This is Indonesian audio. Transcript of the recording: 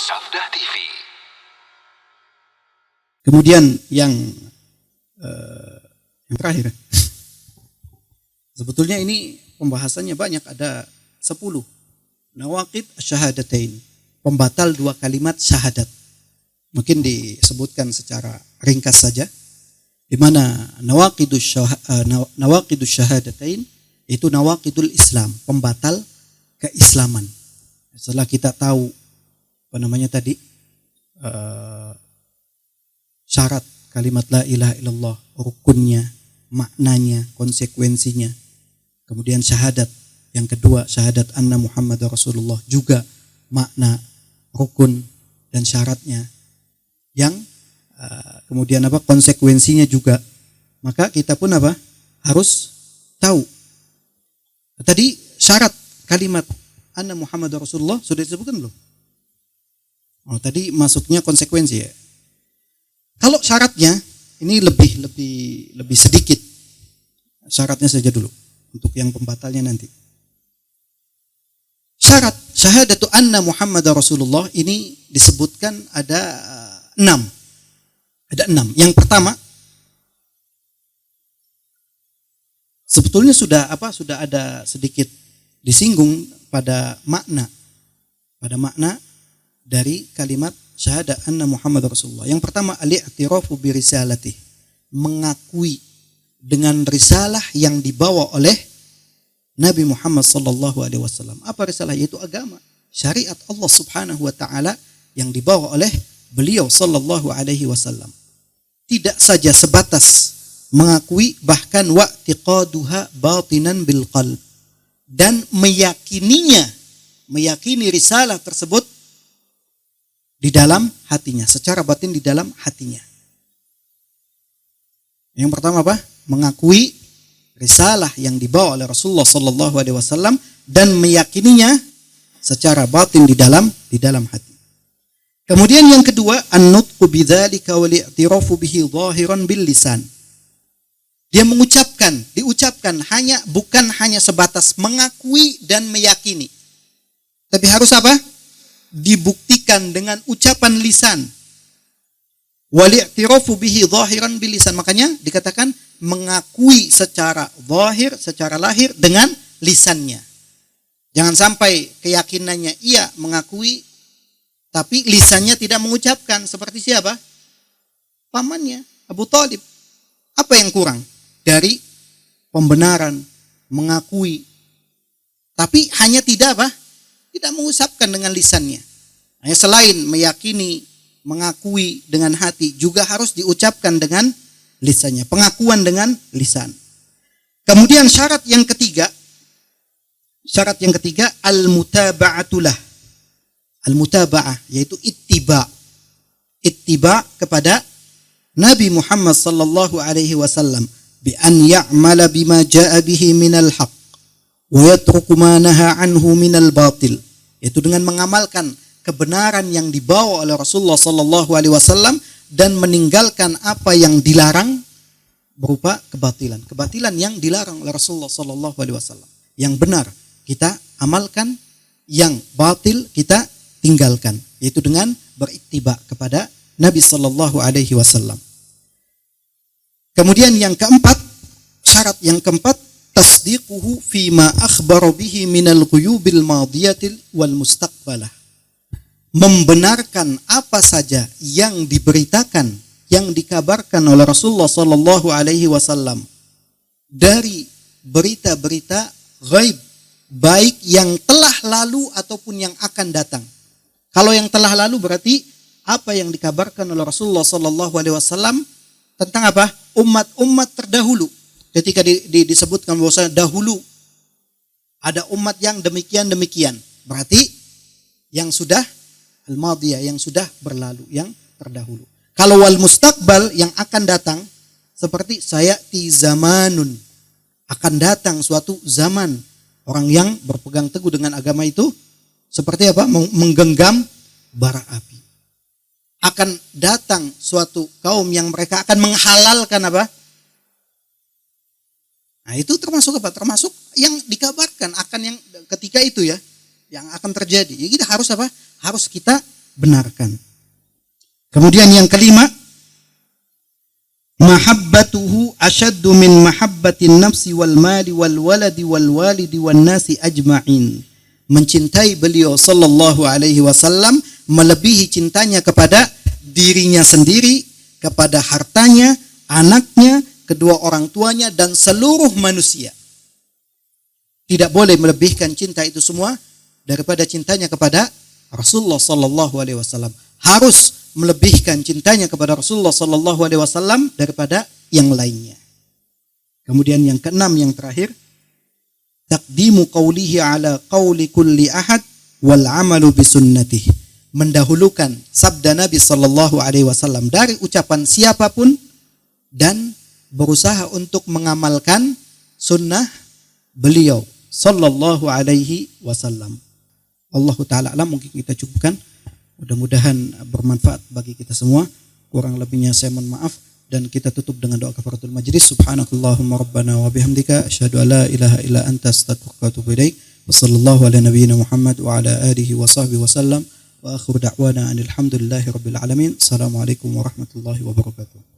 Sabda TV. Kemudian yang terakhir. Sebetulnya ini pembahasannya banyak, ada 10. Nawaqid syahadatain, pembatal 2 kalimat syahadat. Mungkin disebutkan secara ringkas saja. Di mana nawaqidus syahadatain itu nawaqidul Islam, pembatal keislaman. Setelah kita tahu syarat kalimat la ilaha illallah, rukunnya, maknanya, konsekuensinya. Kemudian syahadat yang kedua, syahadat anna Muhammad Rasulullah, juga makna, rukun dan syaratnya. Yang kemudian konsekuensinya juga. Maka kita pun harus tahu. Tadi syarat kalimat anna Muhammad Rasulullah sudah disebutkan belum? Oh, tadi masuknya konsekuensi ya. Kalau syaratnya ini lebih sedikit. Syaratnya saja dulu untuk yang pembatalnya nanti. Syarat syahadatu anna Muhammad Rasulullah ini disebutkan ada 6. Ada 6. Yang pertama, sebetulnya sudah ada sedikit disinggung pada makna dari kalimat syahadat anna Muhammad Rasulullah. Yang pertama, al-i'tirafu bi risalati, mengakui dengan risalah yang dibawa oleh Nabi Muhammad sallallahu alaihi wasallam. Apa risalah? Yaitu agama, syariat Allah Subhanahu wa taala yang dibawa oleh beliau sallallahu alaihi wasallam. Tidak saja sebatas mengakui, bahkan wa'tiqaduha batinan bil qalb, dan meyakini risalah tersebut di dalam hatinya, secara batin di dalam hatinya. Yang pertama mengakui risalah yang dibawa oleh Rasulullah sallallahu alaihi wasallam dan meyakininya secara batin di dalam hati. Kemudian yang kedua, an-nutqu bidzalika wal i'tirafu bihi zahiran bil lisan. Dia diucapkan bukan hanya sebatas mengakui dan meyakini. Tapi harus dibuktikan dengan ucapan lisan. Wal i'tirafu bihi zahiran bil lisan. Makanya dikatakan mengakui secara zahir, secara lahir dengan lisannya. Jangan sampai keyakinannya ia mengakui tapi lisannya tidak mengucapkan. Seperti siapa? Pamannya, Abu Thalib. Apa yang kurang dari pembenaran, mengakui, tapi hanya tidak mengucapkan dengan lisannya. Selain meyakini, mengakui dengan hati, juga harus diucapkan dengan lisannya. Pengakuan dengan lisan. Kemudian syarat yang ketiga, al-mutaba'atulah. Al-mutaba'ah, yaitu ittiba kepada Nabi Muhammad sallallahu alaihi wasallam bi an ya'mala bima jaa'a bihi minal haqq wa yatruku ma naha anhu minal batil, yaitu dengan mengamalkan kebenaran yang dibawa oleh Rasulullah sallallahu alaihi wasallam dan meninggalkan apa yang dilarang berupa kebatilan yang dilarang oleh Rasulullah sallallahu alaihi wasallam. Yang benar kita amalkan, yang batil kita tinggalkan, yaitu dengan berittiba kepada Nabi sallallahu alaihi wasallam. Kemudian yang keempat, syarat yang keempat, tasdiquhu fima akhbara bihi minal ghuyubil madiyatil wal mustaqbalah. Membenarkan apa saja yang diberitakan, yang dikabarkan oleh Rasulullah sallallahu alaihi wasallam dari berita-berita ghaib, baik yang telah lalu ataupun yang akan datang. Kalau yang telah lalu berarti apa yang dikabarkan oleh Rasulullah sallallahu alaihi wasallam tentang umat-umat terdahulu. Ketika disebutkan bahwa dahulu ada umat yang demikian, berarti yang sudah al-madiyah, yang sudah berlalu, yang terdahulu. Kalau wal mustaqbal, yang akan datang, seperti sayati zamanun, akan datang suatu zaman. Orang yang berpegang teguh dengan agama itu seperti menggenggam bara api. Akan datang suatu kaum yang mereka akan menghalalkan Nah, itu termasuk Termasuk yang dikabarkan akan yang ketika itu ya, yang akan terjadi. Jadi kita harus Harus kita benarkan. Kemudian yang kelima, mahabbatuhu asyaddu min mahabbatin nafsi wal mali wal waladi wal walidi wan nasi ajma'in. Mencintai beliau sallallahu alaihi wasallam melebihi cintanya kepada dirinya sendiri, kepada hartanya, anaknya, kedua orang tuanya dan seluruh manusia. Tidak boleh melebihkan cinta itu semua daripada cintanya kepada Rasulullah sallallahu alaihi wasallam. Harus melebihkan cintanya kepada Rasulullah sallallahu alaihi wasallam daripada yang lainnya. Kemudian yang keenam, yang terakhir, taqdimu qawlihi ala qawli kulli ahad wal amalu bisunnatih. Mendahulukan sabda Nabi sallallahu alaihi wasallam dari ucapan siapapun dan berusaha untuk mengamalkan sunnah beliau sallallahu alaihi wasallam. Allah taala alam, mungkin kita cukupkan. Mudah-mudahan bermanfaat bagi kita semua. Kurang lebihnya saya mohon maaf, dan kita tutup dengan doa kafaratul majlis. Subhanakallahumma rabbana wa bihamdika asyhadu an la ilaha illa anta astaghfiruka wa atubu ilaik. Wa sallallahu ala nabiyyina Muhammad wa ala alihi wa sahbihi wa sallam. Wa akhiru da'wana alhamdulillahi rabbil alamin. Assalamualaikum warahmatullahi wabarakatuh.